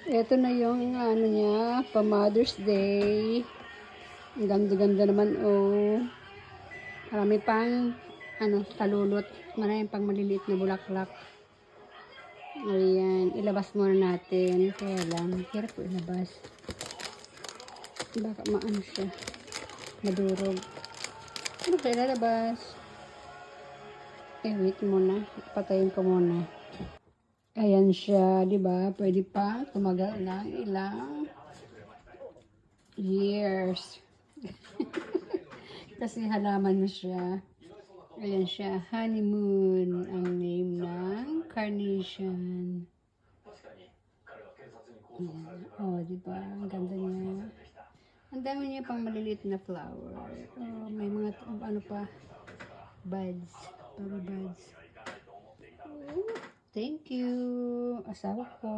Ito na yung ano niya, pa Mother's Day. Ang ganda-ganda naman, oh. Marami pang, ano, talulot. Marami pang maliliit na bulaklak. Ayan, ilabas muna natin. Kaya lang, hirap ko ilabas. Baka maano siya, madurog. Ano siya ilalabas? Wait muna. Patayin ko muna. Ayan siya, di ba? Pwede pa tumagal ng ilang years. Kasi halaman na siya. Ayan siya, honeymoon ang name ng carnation. Ayan. Oh, di ba? Ang ganda niya. Ang dami niya pang maliliit na flower. Oh, may mga ano pa, buds. Baby buds. Oh, thank you, asawa ko.